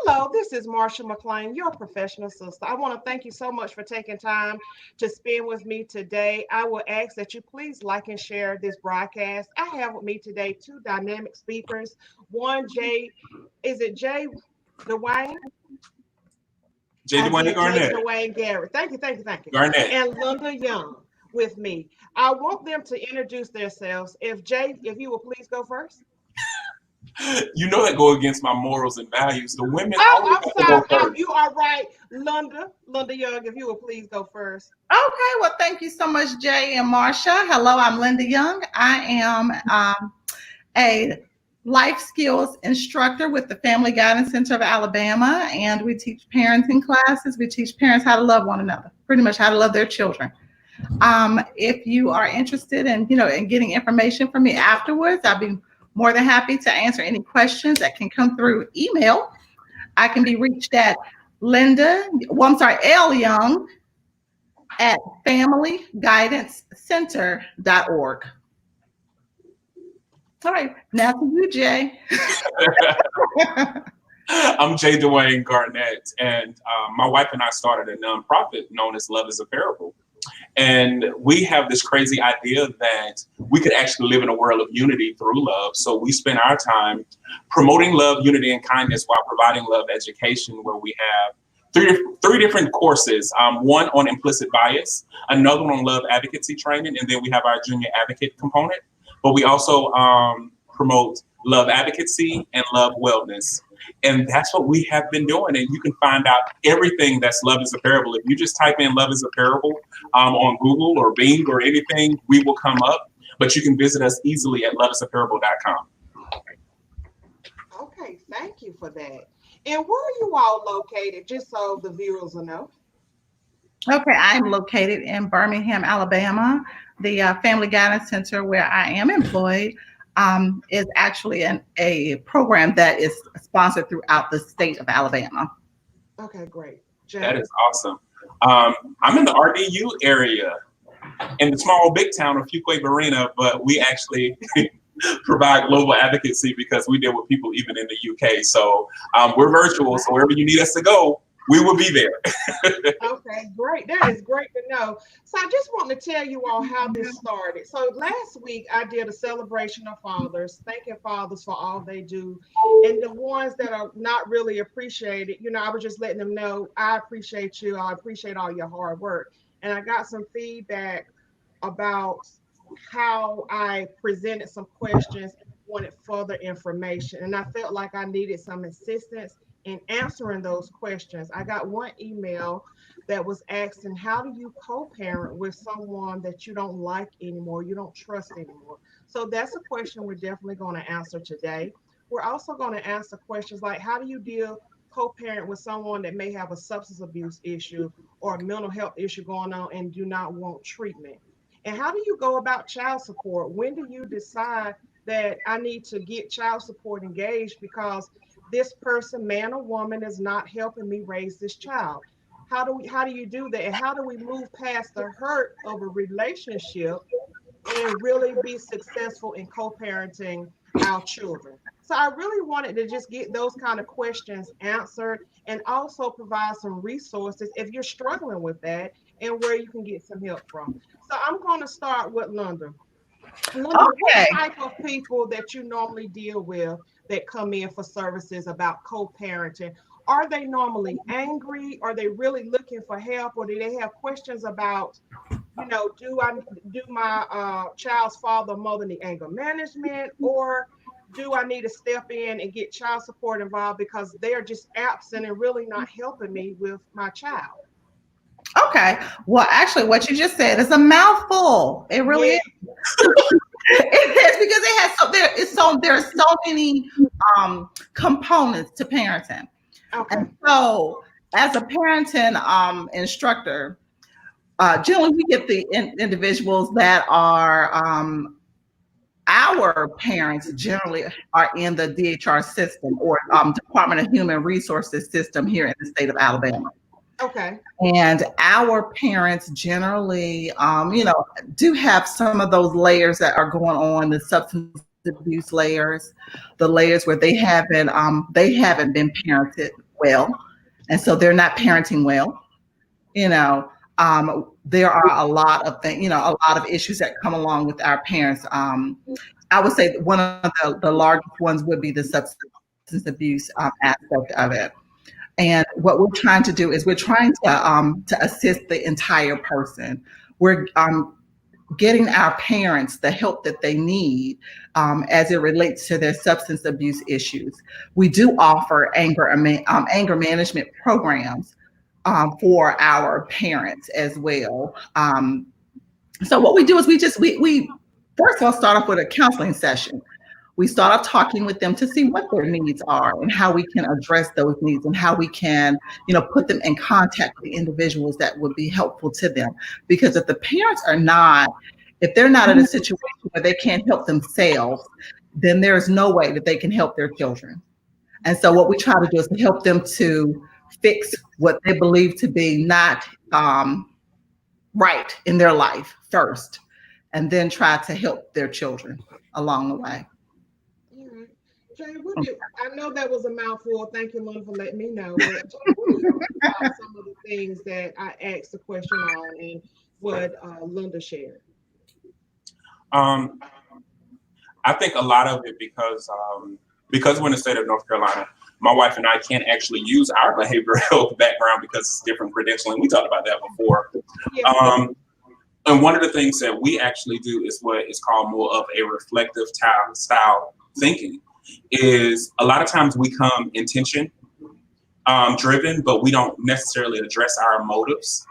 Hello, this is Marsha McLean, your professional sister. I want to thank you so much for taking time to spend with me today. I will ask that you please like and share this broadcast. I have with me today two dynamic speakers. One, Jay, is it Jay Dwayne? J. I Dwayne did, Jay Garnett. Dwayne Garrett. Thank you. Garnett. And Linda Young with me. I want them to introduce themselves. If Jay, if you will please go first. You know that go against my morals and values. The women Oh, always I'm have to go sorry. first. You are right. Linda Young, if you will please go first. Okay, well, thank you so much, Jay and Marsha. Hello, I'm Linda Young. I am a life skills instructor with the Family Guidance Center of Alabama, and we teach parenting classes. We teach parents how to love one another, pretty much how to love their children. If you are interested in, in getting information from me afterwards, I'll be more than happy to answer any questions that can come through email. I can be reached at L Young at familyguidancecenter.org. All right, now to you, Jay. I'm J. Dwayne Garnett, and my wife and I started a nonprofit known as Love is a Parable. And we have this crazy idea that we could actually live in a world of unity through love. So we spend our time promoting love, unity, and kindness while providing love education, where we have three different courses, one on implicit bias, another one on love advocacy training, and then we have our junior advocate component. But we also promote love advocacy and love wellness. And that's what we have been doing. And you can find out everything that's Love is a Parable. If you just type in Love is a Parable on Google or Bing or anything, we will come up. But you can visit us easily at loveisaparable.com. Okay, thank you for that. And where are you all located, just so the viewers will know? Okay, I'm located in Birmingham, Alabama. The Family Guidance Center, where I am employed, is actually a program that is sponsored throughout the state of Alabama. Okay, great. That is awesome. I'm in the RDU area in the small big town of Fuquay Varina, but we actually provide global advocacy because we deal with people even in the UK. So we're virtual. So wherever you need us to go, we will be there. Okay, great. That is great to know. So I just want to tell you all how this started. So last week I did a celebration of fathers, thanking fathers for all they do. And the ones that are not really appreciated, I was just letting them know, I appreciate you. I appreciate all your hard work. And I got some feedback about how I presented some questions and wanted further information. And I felt like I needed some assistance in answering those questions. I got one email that was asking, how do you co-parent with someone that you don't like anymore, you don't trust anymore? So that's a question we're definitely going to answer today. We're also going to answer questions like, how do you co-parent with someone that may have a substance abuse issue or a mental health issue going on and do not want treatment? And how do you go about child support? When do you decide that I need to get child support engaged because this person, man or woman, is not helping me raise this child? How do you do that? And how do we move past the hurt of a relationship and really be successful in co-parenting our children? So I really wanted to just get those kind of questions answered and also provide some resources if you're struggling with that and where you can get some help from. So I'm going to start with Linda. Linda, Okay. what type of people that you normally deal with that come in for services about co-parenting? Are they normally angry? Are they really looking for help? Or do they have questions about, do my child's father or mother need anger management? Or do I need to step in and get child support involved because they're just absent and really not helping me with my child? Okay. Well, actually, what you just said is a mouthful. It really Yeah. is. It is because there's so many components to parenting. Okay. And so, as a parenting instructor, generally we get the individuals that are our parents generally are in the DHR system or Department of Human Resources system here in the state of Alabama. Okay. And our parents generally, do have some of those layers that are going on, the substance abuse layers, the layers where they haven't been parented well, and so they're not parenting well. You know, there are a lot of things, a lot of issues that come along with our parents. I would say that one of the largest ones would be the substance abuse aspect of it. And what we're trying to do is we're trying to assist the entire person. We're getting our parents the help that they need as it relates to their substance abuse issues. We do offer anger management programs for our parents as well. So what we do is we first of all start off with a counseling session. We start off talking with them to see what their needs are and how we can address those needs and how we can, put them in contact with the individuals that would be helpful to them. Because if they're not in a situation where they can't help themselves, then there is no way that they can help their children. And so what we try to do is to help them to fix what they believe to be not right in their life first, and then try to help their children along the way. All right. Jay, I know that was a mouthful. Thank you, Lynn, for letting me know. But Jay, what do you think about some of the things that I asked the question on and what Linda shared? I think a lot of it because we're in the state of North Carolina, my wife and I can't actually use our behavioral health background because it's different credentialing. We talked about that before. Yeah. And one of the things that we actually do is what is called more of a reflective style thinking. Is a lot of times we come intention driven, but we don't necessarily address our motives.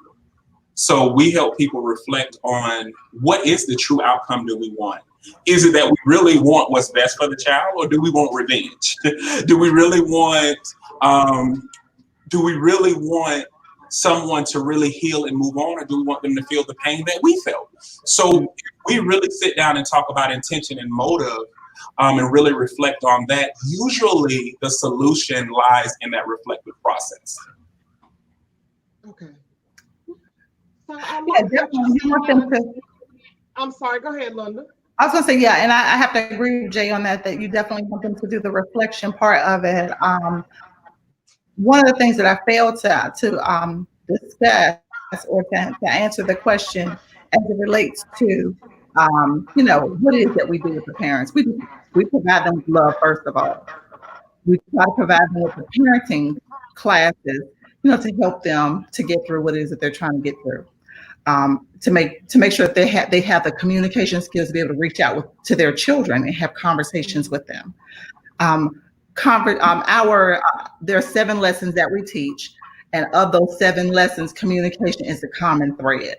So we help people reflect on what is the true outcome that we want. Is it that we really want what's best for the child, or do we want revenge? Do we really want someone to really heal and move on, or do we want them to feel the pain that we felt? So we really sit down and talk about intention and motive and really reflect on that. Usually the solution lies in that reflective process. Okay. So I'm sorry, go ahead, Linda. I was gonna say, yeah, and I have to agree with Jay on that you definitely want them to do the reflection part of it. One of the things that I failed to discuss or to answer the question as it relates to, what it is that we do with the parents. We provide them with love, first of all. We try to provide them with the parenting classes, to help them to get through what it is that they're trying to get through. To make sure that they have the communication skills to be able to reach out to their children and have conversations with them. There are 7 lessons that we teach, and of those 7 lessons, communication is the common thread.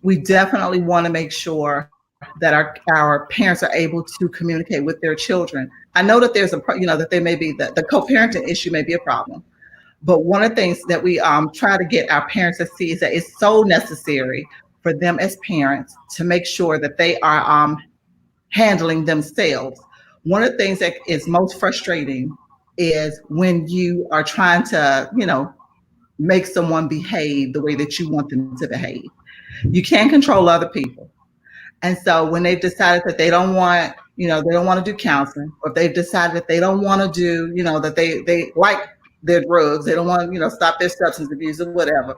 We definitely want to make sure that our parents are able to communicate with their children. I know that there's that there may be the co-parenting issue may be a problem. But one of the things that we try to get our parents to see is that it's so necessary for them as parents to make sure that they are handling themselves. One of the things that is most frustrating is when you are trying to, make someone behave the way that you want them to behave. You can't control other people. And so when they've decided that they don't want to do counseling, or if they've decided that they don't want to do, that they like their drugs, they don't want to, stop their substance abuse or whatever.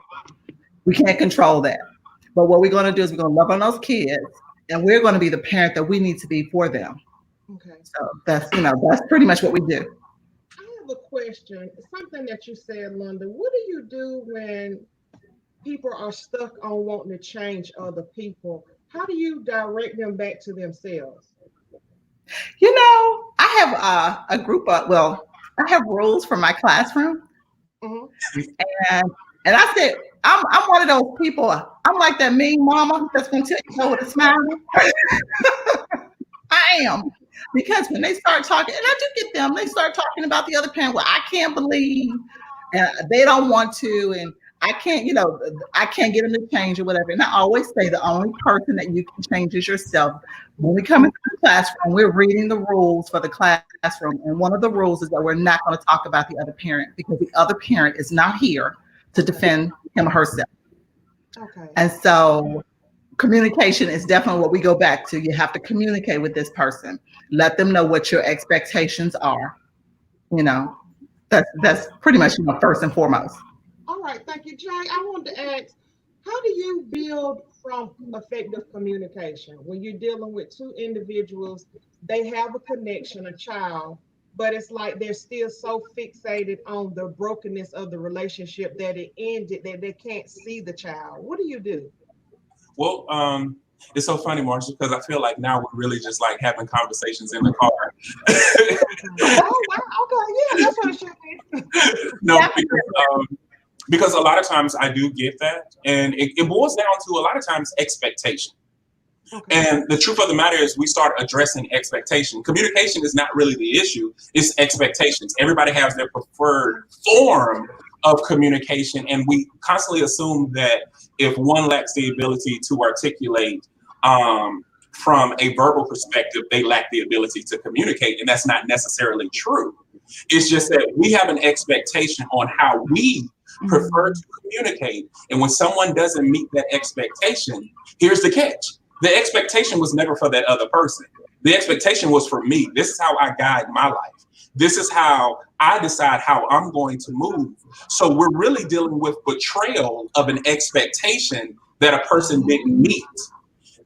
We can't control that. But what we're going to do is we're going to love on those kids, and we're going to be the parent that we need to be for them. Okay. So that's pretty much what we do. I have a question. Something that you said, Linda. What do you do when people are stuck on wanting to change other people? How do you direct them back to themselves? I have a group of, I have rules for my classroom. Mm-hmm. And I said, I'm one of those people. I'm like that mean mama that's going to tell you with a smile. I am. Because when they start talking, and I do get them, they start talking about the other parent. Well, I can't believe, and they don't want to, and I can't get them to change or whatever. And I always say the only person that you can change is yourself. When we come into the classroom, we're reading the rules for the classroom. And one of the rules is that we're not going to talk about the other parent, because the other parent is not here to defend him or herself. Okay. And so communication is definitely what we go back to. You have to communicate with this person. Let them know what your expectations are, things That's pretty much, first and foremost. All right, thank you, Jay. I wanted to ask, how do you build from effective communication when you're dealing with two individuals? They have a connection, a child, but it's like they're still so fixated on the brokenness of the relationship that it ended that they can't see the child. What do you do? Well, it's so funny, Marshall, because I feel like now we're really just like having conversations in the car. Oh, wow. Okay. Yeah, that's what it should be. No, because a lot of times I do get that, and it boils down to a lot of times expectation. Okay. And the truth of the matter is, we start addressing expectation. Communication is not really the issue; it's expectations. Everybody has their preferred form of communication, and we constantly assume that if one lacks the ability to articulate from a verbal perspective, they lack the ability to communicate, and that's not necessarily true. It's just that we have an expectation on how we prefer to communicate, and when someone doesn't meet that expectation, here's the catch. The expectation was never for that other person. The expectation was for me. This is how I guide my life. This is how I decide how I'm going to move. So we're really dealing with betrayal of an expectation that a person didn't meet.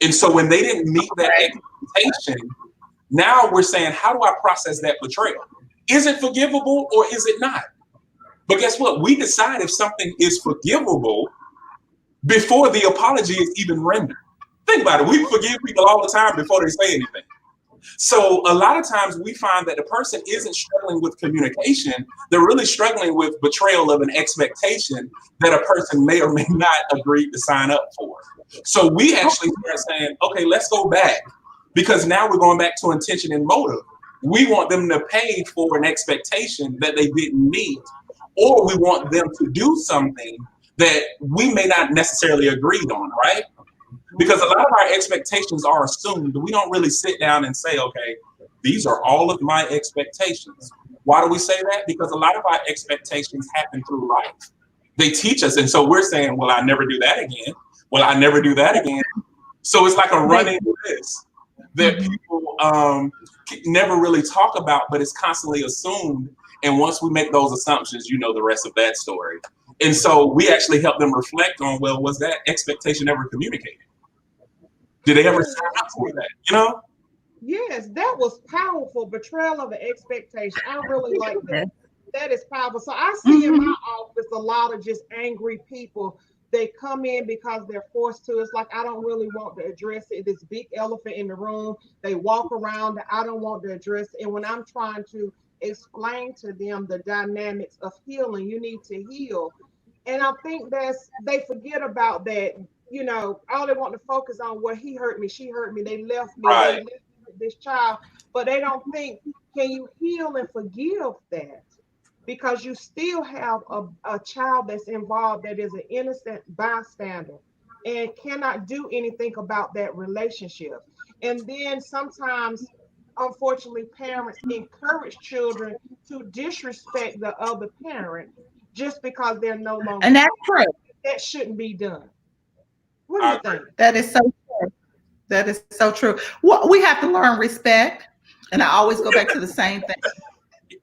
And so when they didn't meet that expectation, now we're saying, how do I process that betrayal? Is it forgivable or is it not? But guess what? We decide if something is forgivable before the apology is even rendered. Think about it. We forgive people all the time before they say anything. So a lot of times we find that the person isn't struggling with communication. They're really struggling with betrayal of an expectation that a person may or may not agree to sign up for. So we actually start saying, okay, let's go back, because now we're going back to intention and motive. We want them to pay for an expectation that they didn't meet, or we want them to do something that we may not necessarily agreed on, right? Because a lot of our expectations are assumed. We don't really sit down and say, okay, these are all of my expectations. Why do we say that? Because a lot of our expectations happen through life. They teach us. And so we're saying, well, I never do that again. Well, I never do that again. So it's like a running list that people never really talk about, but it's constantly assumed. And once we make those assumptions, you know the rest of that story. And so we actually help them reflect on, well, was that expectation ever communicated? Did they ever sign up for that? You know? Yes, that was powerful. Betrayal of an expectation. I really like that. That is powerful. So I see in my office a lot of just angry people. They come in because they're forced to. It's like, I don't really want to address it. This big elephant in the room. They walk around. I don't want to address it. And when I'm trying to explain to them the dynamics of healing, you need to heal. And I think they forget about that. All they want to focus on, well, he hurt me, she hurt me, they left me, Right. they left me with this child, but they don't think, can you heal and forgive that? Because you still have a child that's involved that is an innocent bystander and cannot do anything about that relationship. And then sometimes, unfortunately, parents encourage children to disrespect the other parent just because they're no longer. And that's true. That shouldn't be done. What do you think? That is so true. That is so true. Well, we have to learn respect. And I always go back to the same thing.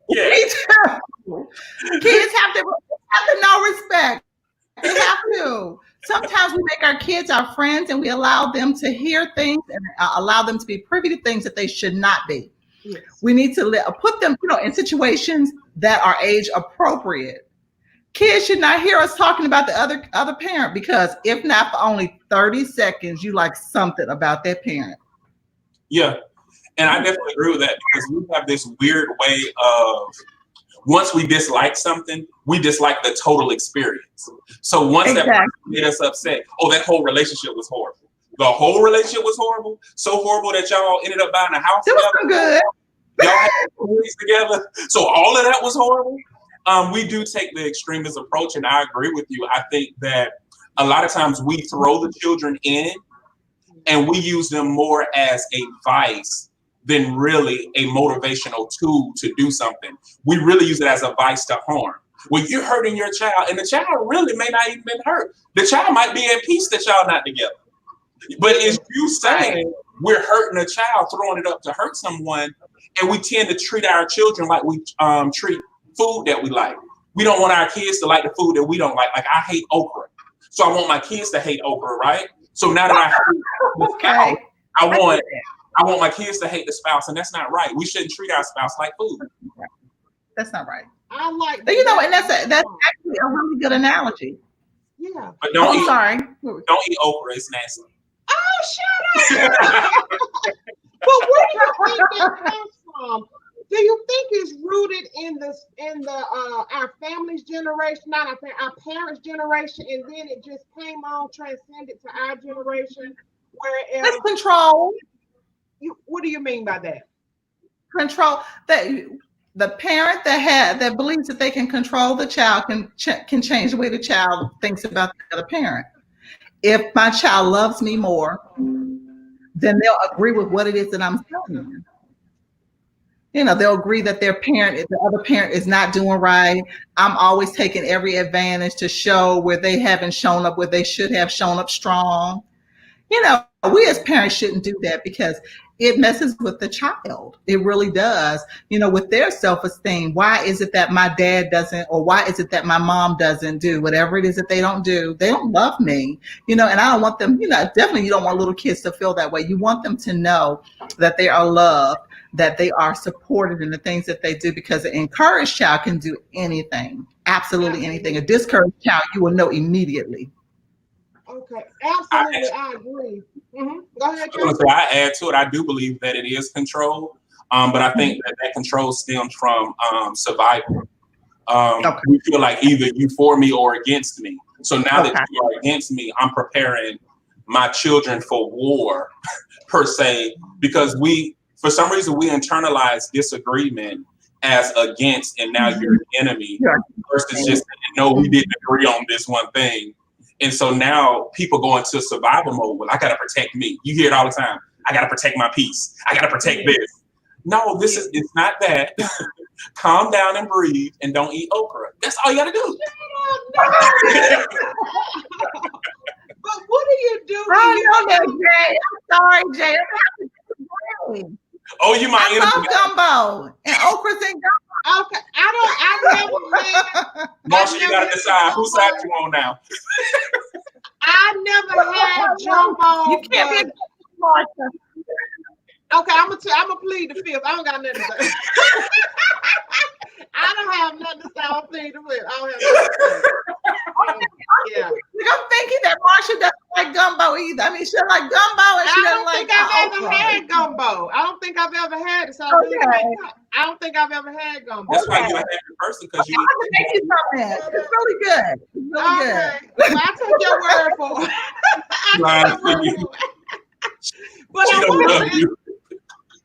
Yeah. Kids have to know respect. They have to. Sometimes we make our kids our friends and we allow them to hear things and allow them to be privy to things that they should not be. Yes. We need to put them, in situations that are age appropriate. Kids should not hear us talking about the other parent, because if not for only 30 seconds, you like something about that parent. Yeah. And I definitely agree with that, because we have this weird way of, once we dislike something, we dislike the total experience. So once that person made us upset, oh, that whole relationship was horrible. The whole relationship was horrible. So horrible that y'all ended up buying a house It was so good. Y'all had movies together. So all of that was horrible. We do take the extremist approach, and I agree with you. I think that a lot of times we throw the children in and we use them more as a vice than really a motivational tool to do something. We really use it as a vice to harm. When you're hurting your child, and the child really may not even been hurt. The child might be at peace that y'all not together. But it's you saying we're hurting a child, throwing it up to hurt someone, and we tend to treat our children like we treat food that we like. We don't want our kids to like the food that we don't like. Like I hate okra. So I want my kids to hate okra, right? So now that I hate the spouse, I want my kids to hate the spouse, and that's not right. We shouldn't treat our spouse like food. That's not right. I like But, and that's actually a really good analogy. Yeah. But don't eat okra, it's nasty. Oh, shut up. But where do you think that comes from? Do you think it's rooted in our family's generation, not our parents' generation, and then it just came on, transcended to our generation? Whereas it's control. What do you mean by that? Control. That the parent that believes that they can control the child can change the way the child thinks about the other parent. If my child loves me more, then they'll agree with what it is that I'm telling them. They'll agree that the other parent is not doing right. I'm always taking every advantage to show where they haven't shown up, where they should have shown up strong. We as parents shouldn't do that because it messes with the child. It really does. With their self-esteem. Why is it that my dad doesn't, or why is it that my mom doesn't do whatever it is that they don't do? They don't love me, and I don't want them, definitely you don't want little kids to feel that way. You want them to know that they are loved, that they are supported in the things that they do, because an encouraged child can do anything, absolutely anything. A discouraged child, you will know immediately. Okay, absolutely, I agree. Mm-hmm. Go ahead, I add to it. I do believe that it is control, but I think that control stems from survival. We feel like either you for me or against me. So now that you are against me, I'm preparing my children for war, per se, because for some reason, we internalize disagreement as against, and now you're an enemy, versus just no, we didn't agree on this one thing. And so now people go into survival mode. Well, I got to protect me. You hear it all the time. I got to protect my peace. I got to protect this. No, it's not that. Calm down and breathe and don't eat okra. That's all you got to do. But what do you do? I know that, Jay. I'm sorry, Jay. Oh, you might I love gumbo and okras and gumbo. Okay, I never had. Marsha, you gotta decide whose side you on now. I never had jumbo. You can't be Marsha. Okay, I'm gonna plead the fifth. I don't got nothing to say. I don't have nothing to say. I'll plead the fifth. I don't have nothing to say. Yeah. I'm thinking that Marsha doesn't like gumbo either. I mean, she doesn't like gumbo and she doesn't like I've ever had gumbo. I don't think I've ever had it. So I don't think I've ever had gumbo. That's why you're a happy person, because you eat it. It's really good. It's really good. Well, I take your word for it. But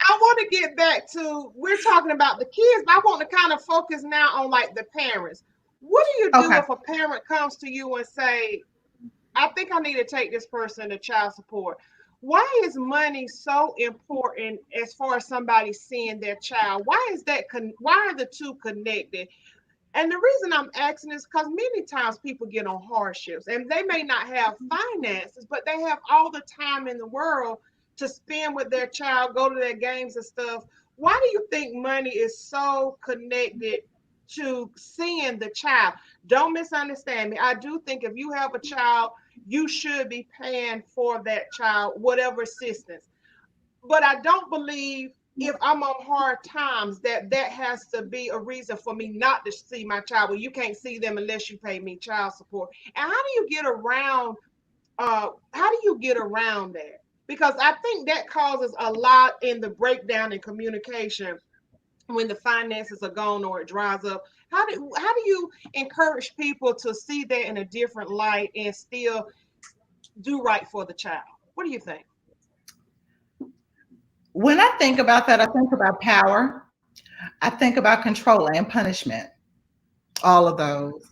I want to get back to, we're talking about the kids, but I want to kind of focus now on like the parents. What do you do if a parent comes to you and say, I think I need to take this person to child support? Why is money so important as far as somebody seeing their child? Why is that? Why are the two connected? And the reason I'm asking is because many times people get on hardships and they may not have finances, but they have all the time in the world to spend with their child, go to their games and stuff. Why do you think money is so connected to seeing the child? Don't misunderstand me. I do think if you have a child, you should be paying for that child, whatever assistance. But I don't believe if I'm on hard times that has to be a reason for me not to see my child. Well, you can't see them unless you pay me child support. And how do you get around that? Because I think that causes a lot in the breakdown in communication when the finances are gone or it dries up. How do you encourage people to see that in a different light and still do right for the child? What do you think? When I think about that, I think about power. I think about control and punishment. All of those.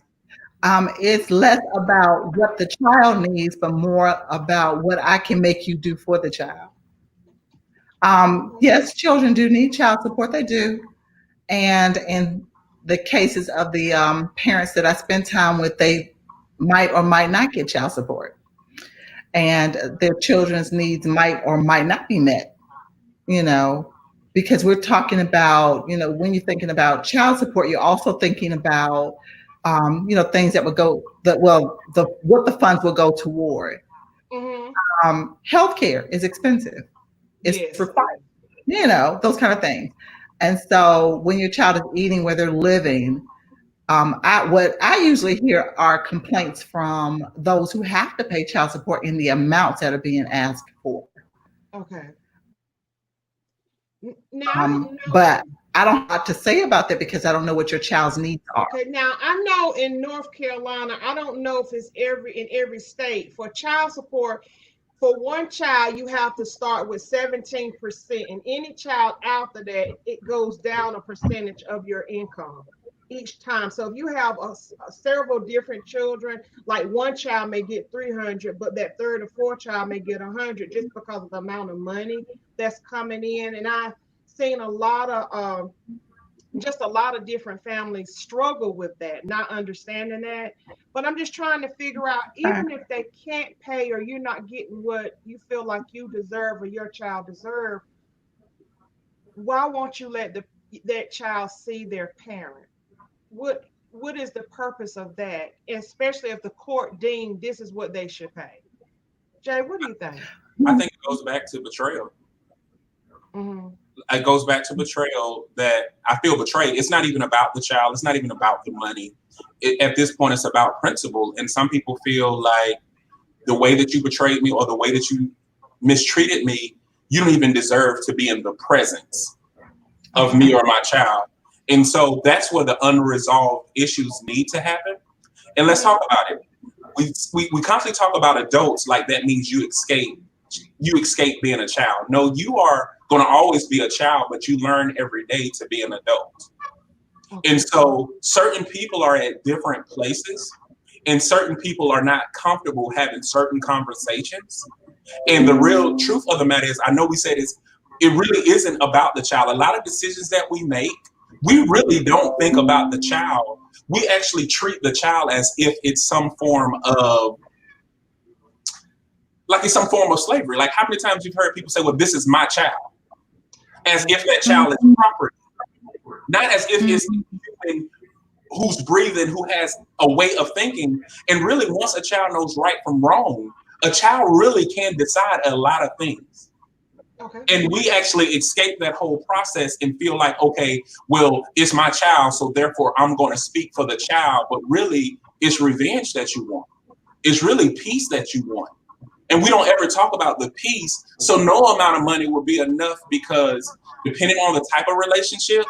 It's less about what the child needs, but more about what I can make you do for the child. Yes, children do need child support. They do. And in the cases of the parents that I spend time with, they might or might not get child support. And their children's needs might or might not be met, because we're talking about, when you're thinking about child support, you're also thinking about, things that would go, what the funds will go toward. Mm-hmm. Healthcare is expensive. It's Yes, it required, is. those kind of things. And so when your child is eating where they're living, what I usually hear are complaints from those who have to pay child support in the amounts that are being asked for. Okay. Now I don't know. But I don't have a lot to say about that because I don't know what your child's needs are. Okay, now I know in North Carolina, I don't know if it's every state for child support. For one child, you have to start with 17%, and any child after that, it goes down a percentage of your income each time. So if you have several different children, like one child may get 300, but that third or fourth child may get 100 just because of the amount of money that's coming in. And I've seen a lot of just a lot of different families struggle with that, not understanding that. But I'm just trying to figure out, Okay. even if they can't pay or you're not getting what you feel like you deserve or your child deserve, why won't you let that child see their parent? What is the purpose of that? Especially if the court deemed this is what they should pay. Jay, what do you think? I think it goes back to betrayal. Mm-hmm. It goes back to betrayal, that I feel betrayed. It's not even about the child. It's not even about the money. At this point, it's about principle. And some people feel like the way that you betrayed me or the way that you mistreated me, you don't even deserve to be in the presence of me or my child. And so that's where the unresolved issues need to happen. And let's talk about it. We constantly talk about adults like that means you escape being a child. No, you are going to always be a child, but you learn every day to be an adult. Okay. And so certain people are at different places, and certain people are not comfortable having certain conversations. And the real truth of the matter is, I know we said this, it really isn't about the child. A lot of decisions that we make, we really don't think about the child. We actually treat the child as if it's some form of, like it's some form of slavery. Like how many times you've heard people say, well, this is my child, as if that child is property, not as if it's something who's breathing, who has a way of thinking. And really, once a child knows right from wrong, a child really can decide a lot of things. Okay. And we actually escape that whole process and feel like, okay, well, it's my child, so therefore I'm going to speak for the child. But really, it's revenge that you want. It's really peace that you want. And we don't ever talk about the peace. So no amount of money will be enough, because depending on the type of relationship,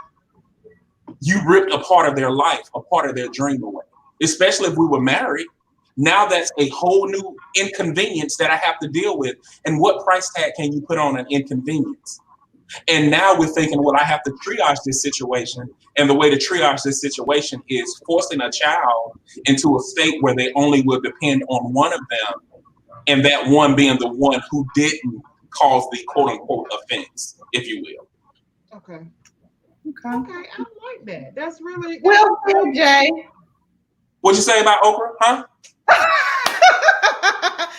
you ripped a part of their life, a part of their dream away. Especially if we were married. Now that's a whole new inconvenience that I have to deal with. And what price tag can you put on an inconvenience? And now we're thinking, well, I have to triage this situation. And the way to triage this situation is forcing a child into a state where they only will depend on one of them, and that one being the one who didn't cause the quote unquote offense, if you will. Okay. Okay. Okay. I like that. That's really Well said, Jay. What'd you say about Oprah, huh?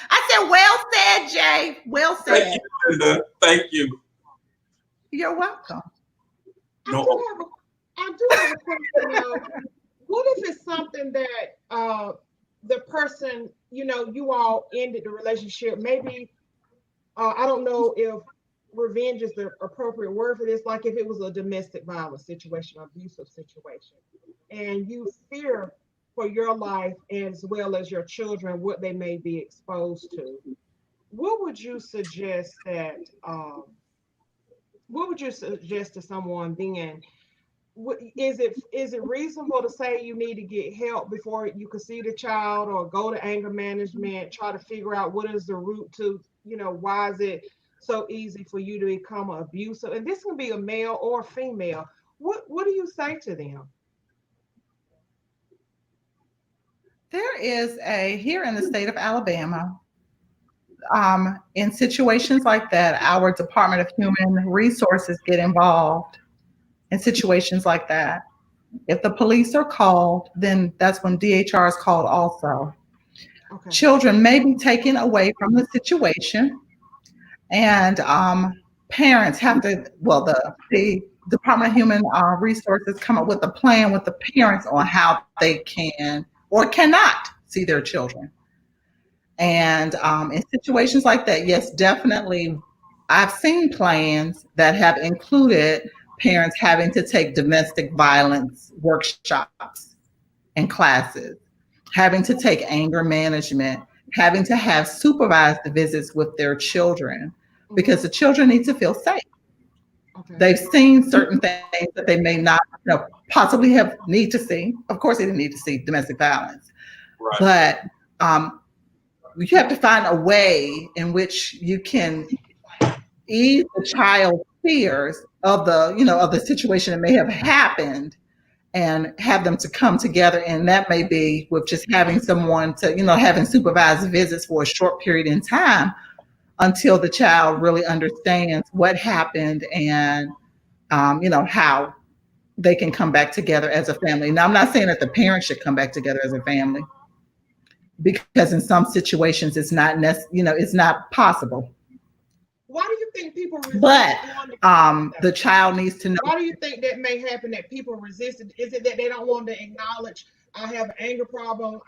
I said, well said, Jay. Well Thank said. you, Linda. Thank you. You're welcome. I No, do have a question though. What if it's something that the person, you all ended the relationship? Maybe I don't know if revenge is the appropriate word for this, like if it was a domestic violence situation, abusive situation, and you fear for your life as well as your children what they may be exposed to. What would you suggest that what would you suggest to someone then? Is it reasonable to say you need to get help before you can see the child, or go to anger management, try to figure out what is the root to, why is it so easy for you to become an abuser? And this can be a male or a female. What do you say to them? There is here in the state of Alabama, in situations like that, our Department of Human Resources get involved in situations like that. If the police are called, then that's when DHR is called also. Okay. Children may be taken away from the situation, and parents have to, well, the Department of Human Resources come up with a plan with the parents on how they can or cannot see their children. And in situations like that, yes, definitely, I've seen plans that have included parents having to take domestic violence workshops and classes, having to take anger management, having to have supervised visits with their children because the children need to feel safe. Okay. They've seen certain things that they may not, possibly have need to see. Of course, they didn't need to see domestic violence, Right. but you have to find a way in which you can ease the child's fears of the situation that may have happened and have them to come together. And that may be with just having someone to, having supervised visits for a short period in time until the child really understands what happened and, how they can come back together as a family. Now, I'm not saying that the parents should come back together as a family because in some situations it's not possible. Why do you think people resist But going to the child needs to know. Why do you think that may happen that people resist it? Is it that they don't want to acknowledge I have an anger problem?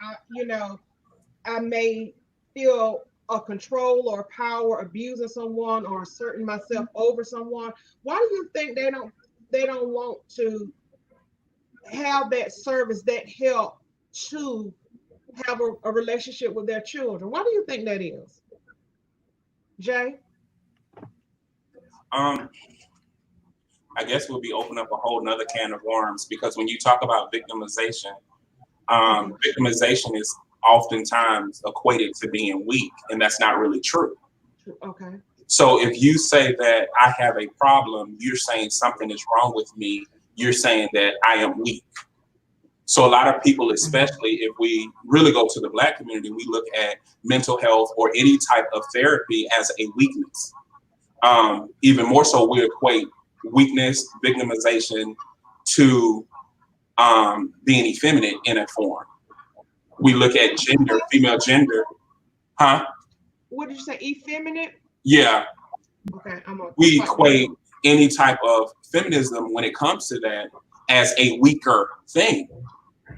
I may feel a control or power abusing someone or asserting myself over someone. Why do you think they don't want to have that service, that help to have a relationship with their children? Why do you think that is? Jay? I guess we'll be opening up a whole nother can of worms because when you talk about victimization, victimization is oftentimes equated to being weak, and that's not really true. Okay. So if you say that I have a problem, you're saying something is wrong with me. You're saying that I am weak. So a lot of people, especially if we really go to the Black community, we look at mental health or any type of therapy as a weakness. Even more so, we equate weakness, victimization to being effeminate in a form. We look at gender, female gender. Huh? What did you say? Effeminate? Yeah. Okay. We equate any type of feminism when it comes to that as a weaker thing.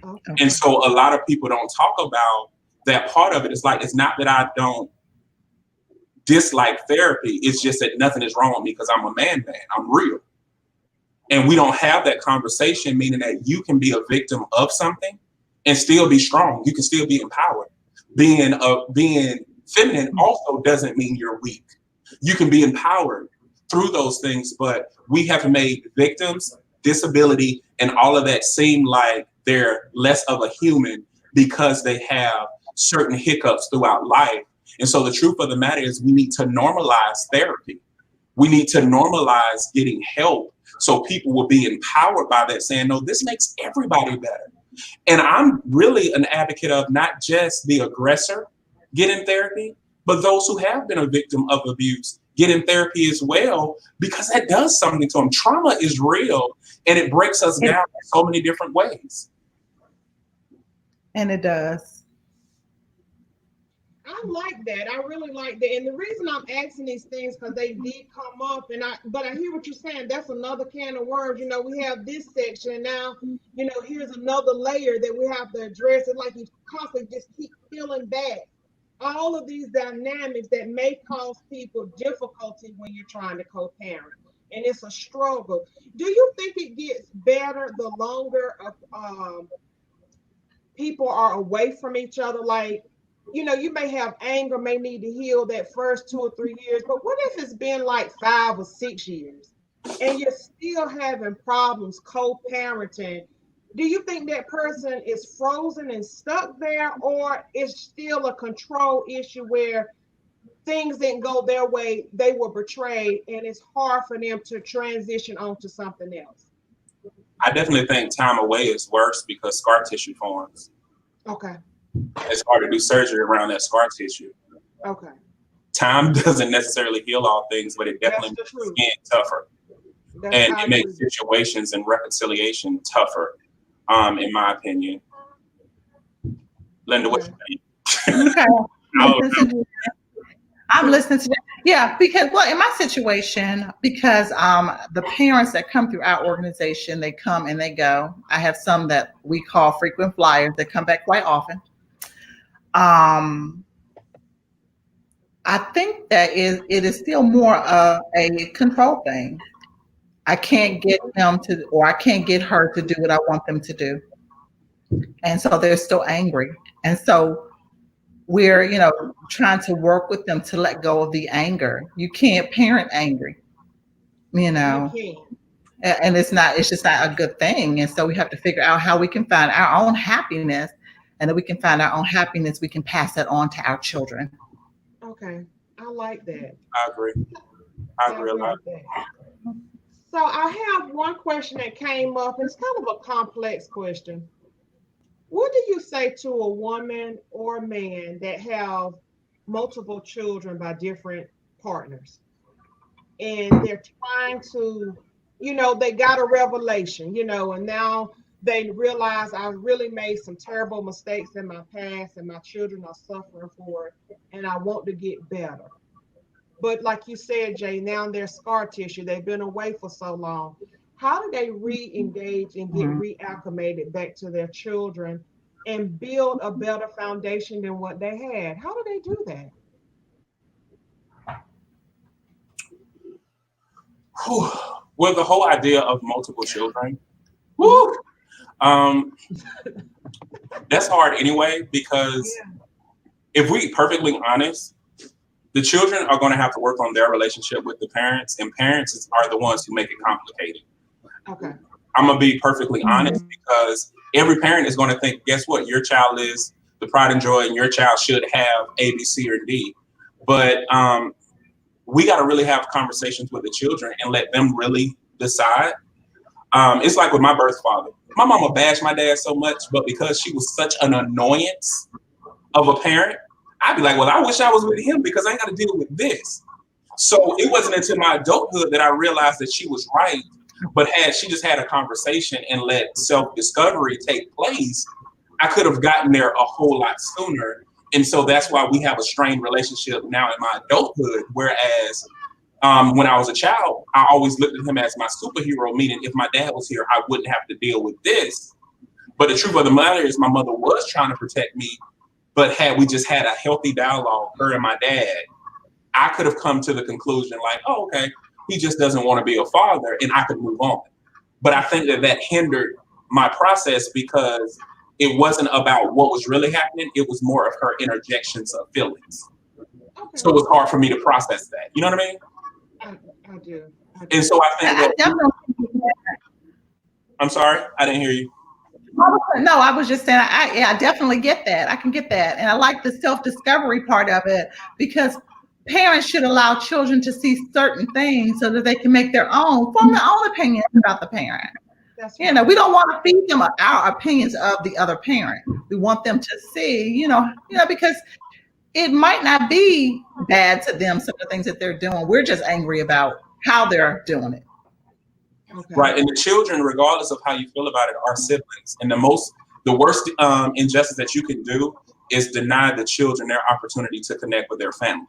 Okay. And so a lot of people don't talk about that part of it. It's like, it's not that I don't dislike therapy. It's just that nothing is wrong with me because I'm a man. I'm real. And we don't have that conversation, meaning that you can be a victim of something and still be strong. You can still be empowered. Being feminine also doesn't mean you're weak. You can be empowered through those things, but we have made victims, disability, and all of that seem like they're less of a human because they have certain hiccups throughout life. And so the truth of the matter is we need to normalize therapy. We need to normalize getting help so people will be empowered by that, saying, no, this makes everybody better. And I'm really an advocate of not just the aggressor getting therapy, but those who have been a victim of abuse getting therapy as well, because that does something to them. Trauma is real and it breaks us down in so many different ways. And it does. I like that. I really like that. And the reason I'm asking these things because they did come up, but I hear what you're saying. That's another can of worms. We have this section now. Here's another layer that we have to address. It's like you constantly just keep peeling back all of these dynamics that may cause people difficulty when you're trying to co-parent, and it's a struggle. Do you think it gets better the longer people are away from each other? Like, you may have anger, may need to heal that first 2 or 3 years, but what if it's been like 5 or 6 years and you're still having problems co-parenting? Do you think that person is frozen and stuck there, or is still a control issue where things didn't go their way, they were betrayed, and it's hard for them to transition onto something else? I definitely think time away is worse because scar tissue forms. Okay. It's hard to do surgery around that scar tissue. Okay. Time doesn't necessarily heal all things, but it definitely makes the skin tougher. And it makes situations and reconciliation tougher, in my opinion. Linda, what you think? Okay. I'm So, listening to that. Yeah, because well, in my situation, because the parents that come through our organization, they come and they go. I have some that we call frequent flyers that come back quite often. Um, I think that it is still more of a control thing. I can't get them to, or I can't get her to do what I want them to do, and so they're still angry. And so we're, trying to work with them to let go of the anger. You can't parent angry, you you know, can. and it's just not a good thing. And so we have to figure out how we can find our own happiness, and that we can find our own happiness. We can pass that on to our children. Okay. I like that. I agree. I I agree a agree lot. with that. So I have one question that came up. It's kind of a complex question. What do you say to a woman or man that have multiple children by different partners? And they're trying to, they got a revelation, and now they realize I really made some terrible mistakes in my past and my children are suffering for it, and I want to get better. But like you said, Jay, now they're scar tissue. They've been away for so long. How do they re-engage and get Mhm. reacclimated back to their children and build a better foundation than what they had? How do they do that? Whew. Well, the whole idea of multiple children, Mhm. whew, um, that's hard anyway, because Yeah. if we perfectly honest, the children are going to have to work on their relationship with the parents, and parents are the ones who make it complicated. Okay. I'm gonna be perfectly honest, Mhm. because every parent is going to think, guess what? Your child is the pride and joy, and your child should have A, B, C, or D. But we got to really have conversations with the children and let them really decide. It's like with my birth father. My mama bashed my dad so much, but because she was such an annoyance of a parent, I'd be like, well, I wish I was with him because I ain't got to deal with this. So it wasn't until my adulthood that I realized that she was right. But had she just had a conversation and let self discovery take place, I could have gotten there a whole lot sooner. And so that's why we have a strained relationship now in my adulthood. Whereas when I was a child, I always looked at him as my superhero, meaning if my dad was here, I wouldn't have to deal with this. But the truth of the matter is, my mother was trying to protect me. But had we just had a healthy dialogue, her and my dad, I could have come to the conclusion like, oh, okay, he just doesn't want to be a father, and I could move on. But I think that that hindered my process because it wasn't about what was really happening. It was more of her interjections of feelings. So Okay. it was hard for me to process that. You know what I mean? I, I do. I And do. so I think I that, definitely. I'm sorry, I didn't hear you. No, I was just saying, yeah, I definitely get that. I can get that. And I like the self discovery part of it, because parents should allow children to see certain things so that they can make their own, form their own opinions about the parent. That's We right. don't want to feed them our opinions of the other parent. We want them to see, because it might not be bad to them, some of the things that they're doing. We're just angry about how they're doing it. Okay. Right. And the children, regardless of how you feel about it, are siblings. And the worst injustice that you can do is deny the children their opportunity to connect with their family.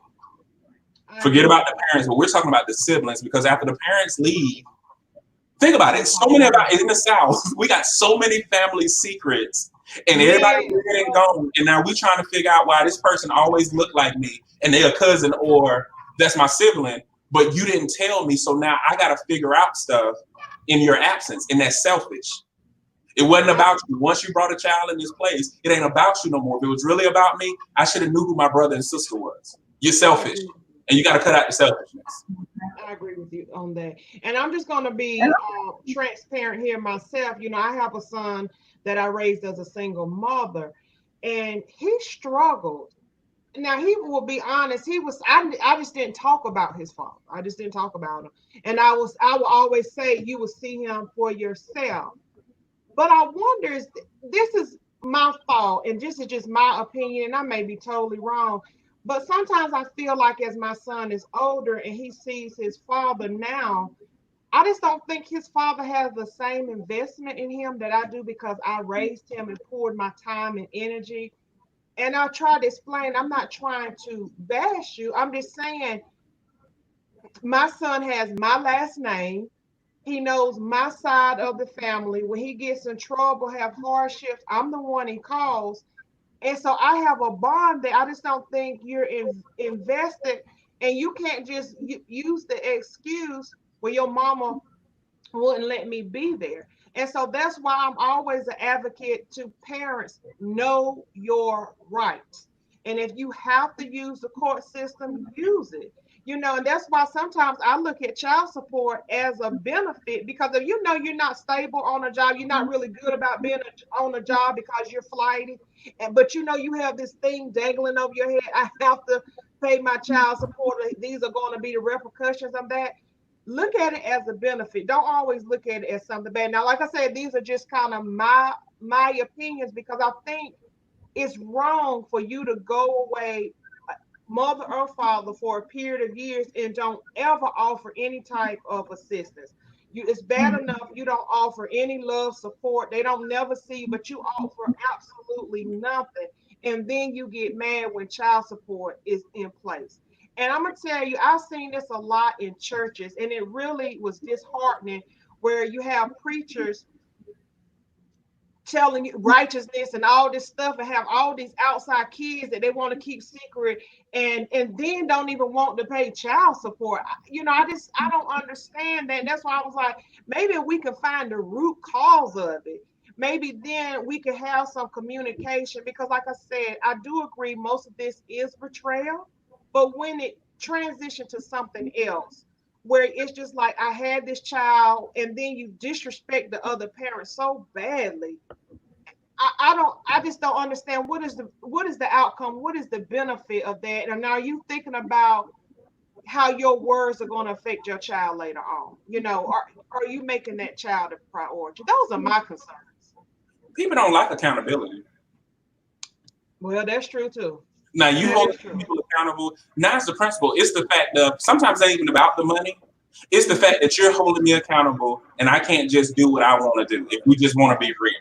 I Forget agree with about the parents, but we're talking about the siblings, because after the parents leave, think about that. it. It's So many hard. about in the South, we got so many family secrets, and everybody Yes. dead and gone. And now we trying to figure out why this person always looked like me, and they're a cousin, or that's my sibling, but you didn't tell me. So now I got to figure out stuff in your absence, and that's selfish. It wasn't I, about you. Once you brought a child in this place, it ain't about you no more. If it was really about me, I should have knew who my brother and sister was. You're I selfish, agree. and you got to cut out the selfishness. I agree with you on that. And I'm just going to And be transparent here myself. I have a son that I raised as a single mother, and he struggled. Now he will be honest. I just didn't talk about his father. I just didn't talk about him. And I will always say you will see him for yourself. But I wonder, is this is my fault, and this is just my opinion, and I may be totally wrong. But sometimes I feel like as my son is older and he sees his father now, I just don't think his father has the same investment in him that I do, because I raised him and poured my time and energy. And I try to explain, I'm not trying to bash you. I'm just saying my son has my last name. He knows my side of the family. When he gets in trouble, have hardships, I'm the one he calls. And so I have a bond there. I just don't think you're invested, and you can't just use the excuse, well, your mama wouldn't let me be there. And so that's why I'm always an advocate to parents: know your rights. And if you have to use the court system, use it. And that's why sometimes I look at child support as a benefit, because if you know you're not stable on a job, you're not really good about being on a job because you're flighty, but you have this thing dangling over your head. I have to pay my child support. These are going to be the repercussions of that. Look at it as a benefit. Don't always look at it as something bad. Now, like I said, these are just kind of my opinions, because I think it's wrong for you to go away, mother or father, for a period of years and don't ever offer any type of assistance. It's bad enough you don't offer any love, support. They don't never see you, but you offer absolutely nothing. And then you get mad when child support is in place. And I'm gonna tell you, I've seen this a lot in churches, and it really was disheartening, where you have preachers telling you righteousness and all this stuff, and have all these outside kids that they want to keep secret, and then don't even want to pay child support. I don't understand that. That's why I was like, maybe we can find the root cause of it. Maybe then we can have some communication, because like I said, I do agree most of this is betrayal, but when it transitioned to something else, where it's just like, I had this child, and then you disrespect the other parent so badly. I just don't understand, what is the outcome, what is the benefit of that. And are you thinking about how your words are going to affect your child later on? Are you making that child a priority? Those are my concerns. People don't like accountability. Well, that's true too. Now you That hold is true. people accountable. Now it's the principle. It's the fact of, sometimes it ain't even about the money. It's the fact that you're holding me accountable, and I can't just do what I want to do. If we just want to be real,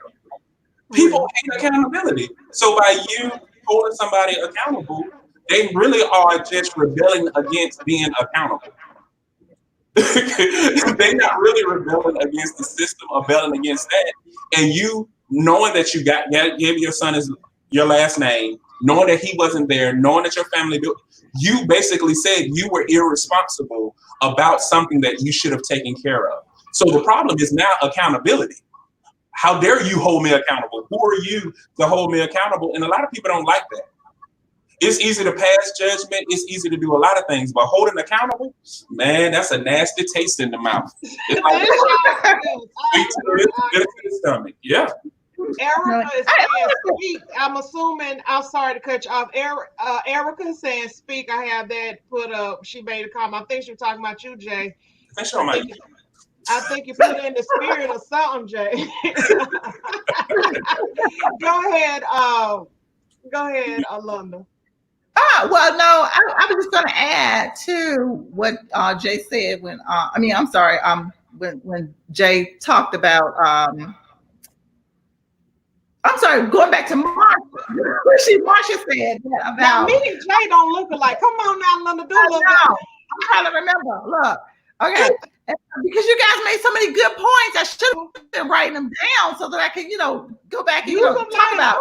people Real. hate accountability. So by you holding somebody accountable, they really are just rebelling against being accountable. They're not really rebelling against the system, or rebelling against that. And you knowing that you gave your son your last name, knowing that he wasn't there, knowing that your family you basically said you were irresponsible about something that you should have taken care of. So the problem is now accountability. How dare you hold me accountable? Who are you to hold me accountable? And a lot of people don't like that. It's easy to pass judgment. It's easy to do a lot of things, but holding accountable, man, that's a nasty taste in the mouth. It's like sweet to the stomach. Yeah. Erica is saying speak. I'm assuming, I'm sorry to cut you off. Erica is saying speak. I have that put up. She made a comment. I think she was talking about you, Jay. I think you put it in the spirit or something, Jay. Go ahead. Go ahead, Alunda. Well, no, I was just going to add to what Jay said when, I'm sorry, when Jay talked about, I'm sorry, going back to Marsha said that about. Now, me and Jay don't look alike. Come on now, Alunda, do look alike. I'm trying to remember. Look, okay. Because you guys made so many good points, I should have been writing them down so that I can, go back and talk about.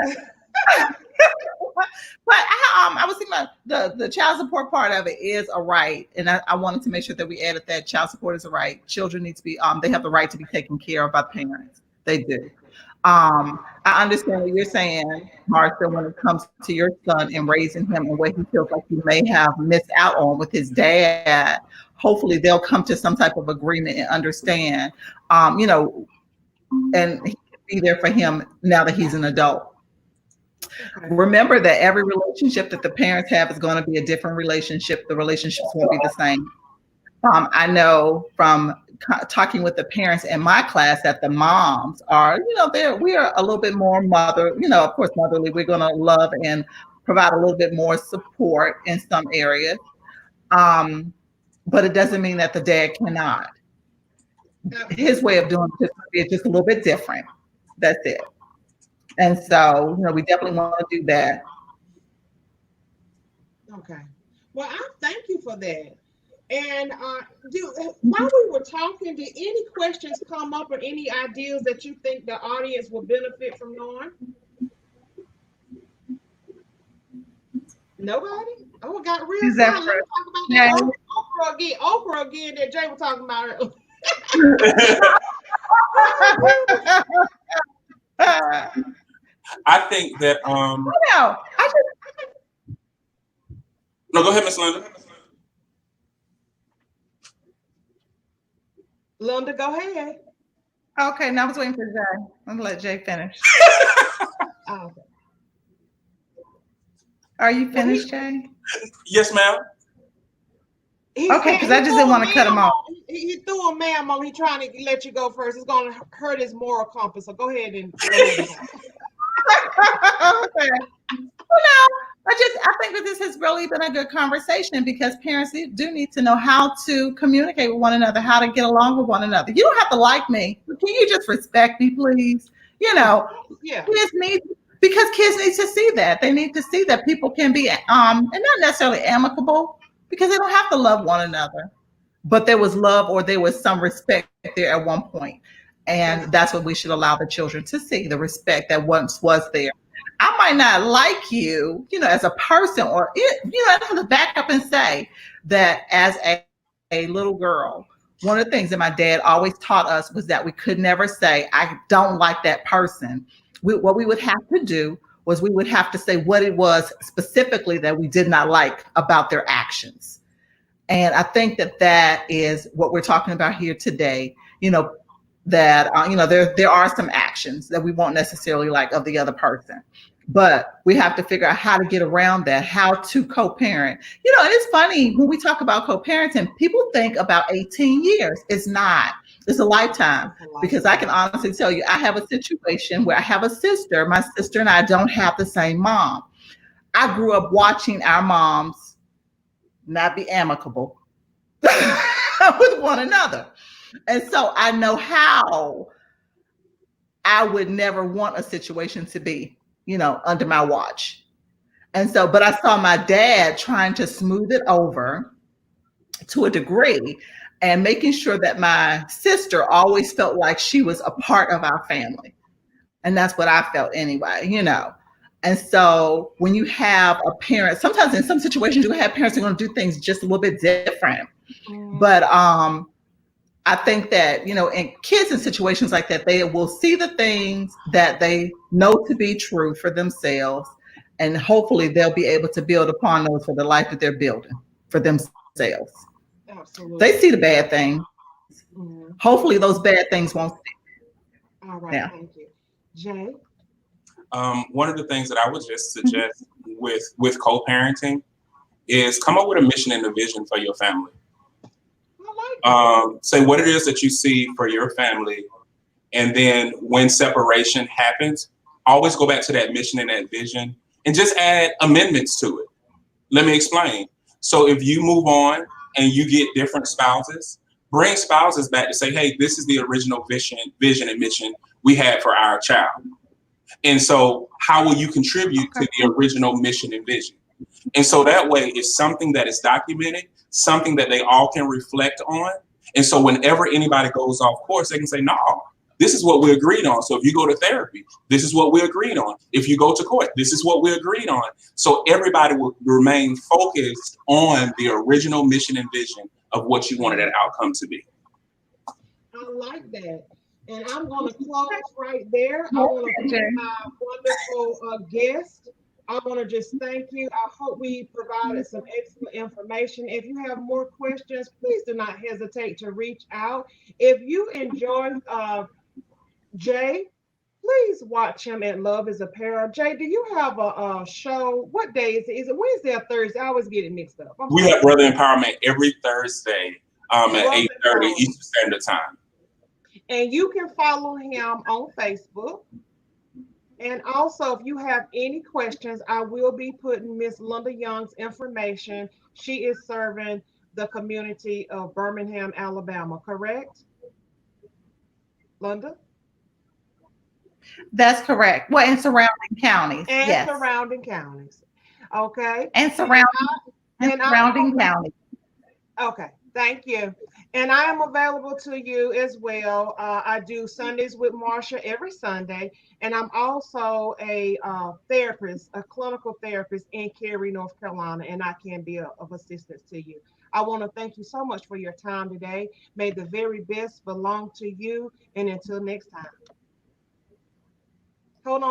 Okay. But I was thinking about the child support part of it is a right, and I wanted to make sure that we added that child support is a right. Children need to be they have the right to be taken care of by parents. They do. I understand what you're saying, Martha, when it comes to your son and raising him and what he feels like he may have missed out on with his dad. Hopefully they'll come to some type of agreement and understand, and he can be there for him now that he's an adult. Remember that every relationship that the parents have is going to be a different relationship. The relationships won't be the same. I know from talking with the parents in my class that the moms are, we are a little bit more of course, motherly. We're going to love and provide a little bit more support in some areas. But it doesn't mean that the dad cannot. His way of doing it is just a little bit different. That's it. And so, we definitely want to do that. Okay. Well, I thank you for that. And while we were talking, did any questions come up or any ideas that you think the audience will benefit from knowing? Nobody? Oh, it got real Is that silent. Let me talk about for that okra again. Okra again that Jay was talking about earlier. I think that no, I no, go ahead, Miss Linda. Linda, go ahead. okay. Now I was waiting for Jay. I'm gonna let Jay finish. Oh, okay. Are you Well, finished, Jay? Yes, ma'am. Okay, because I he just threw didn't a want to cut him ma'am off. on. He threw a ma'am on. He trying to let you go first. It's going to hurt his moral compass. So go ahead and talk. Okay. Well, no, I think that this has really been a good conversation because parents do need to know how to communicate with one another, how to get along with one another. You don't have to like me, but can you just respect me, please? You Of know, course, yeah. kids need because kids need to see that. They need to see that people can be and not necessarily amicable because they don't have to love one another. But there was love or there was some respect there at one point. And That's that's what we should allow the children to see, the respect that once was there. I might not like you, as a person, or I have to back up and say that as a little girl, one of the things that my dad always taught us was that we could never say, I don't like that person. What we would have to do was we would have to say what it was specifically that we did not like about their actions. And I think that that is what we're talking about here today. That there are some actions that we won't necessarily like of the other person, but we have to figure out how to get around that, how to co-parent. And it's funny when we talk about co-parenting, people think about 18 years. It's not. It's a lifetime a because I can lifetime. honestly tell you, I have a situation where I have a sister. My sister and I don't have the same mom. I grew up watching our moms not be amicable with one another. And so I know how I would never want a situation to be, under my watch. And so, but I saw my dad trying to smooth it over to a degree and making sure that my sister always felt like she was a part of our family. And that's what I felt anyway. And so when you have a parent, sometimes in some situations you have parents who are going to do things just a little bit different. Mhm. But I think that, in kids in situations like that, they will see the things that they know to be true for themselves. And hopefully they'll be able to build upon those for the life that they're building for themselves. They see the Absolutely. bad things. Hopefully Mhm. those bad things won't stick. All Yeah. right. Thank you. Jay? One of the things that I would just suggest with co-parenting is come up with a mission and a vision for your family. I like that. Say what it is that you see for your family, and then when separation happens, always go back to that mission and that vision, and just add amendments to it. Let me explain. So if you move on and you get different spouses, bring spouses back to say, hey, this is the original vision and mission we had for our child. And so how will you contribute Okay. to the original mission and vision? And so that way it's something that is documented, something that they all can reflect on. And so whenever anybody goes off course, they can say, no, this is what we agreed on. So if you go to therapy, this is what we agreed on. If you go to court, this is what we agreed on. So everybody will remain focused on the original mission and vision of what you wanted that outcome to be. I like that. And I'm going to close right there. I Well, want to Jay. thank my wonderful guest. I want to just thank you. I hope we provided some excellent information. If you have more questions, please do not hesitate to reach out. If you enjoyed Jay, please watch him at Love is Apparel. Jay, do you have a show? What day is it? Is it Wednesday or Thursday? I always get it mixed up. I'm We sorry. have Brother Empowerment every Thursday at Brother 8:30 Empowerment. Eastern Standard Time. And you can follow him on Facebook. And also, if you have any questions, I will be putting Miss Linda Young's information. She is serving the community of Birmingham, Alabama, correct? Linda? That's correct. Well, in surrounding counties, and yes, surrounding counties. Okay. and And I surrounding counties. okay, thank you. And I am available to you as well. I do Sundays with Marsha every Sunday, and I'm also a therapist, a clinical therapist in Cary, North Carolina, and I can be of assistance to you. I want to thank you so much for your time today. May the very best belong to you, and until next time. Hold on.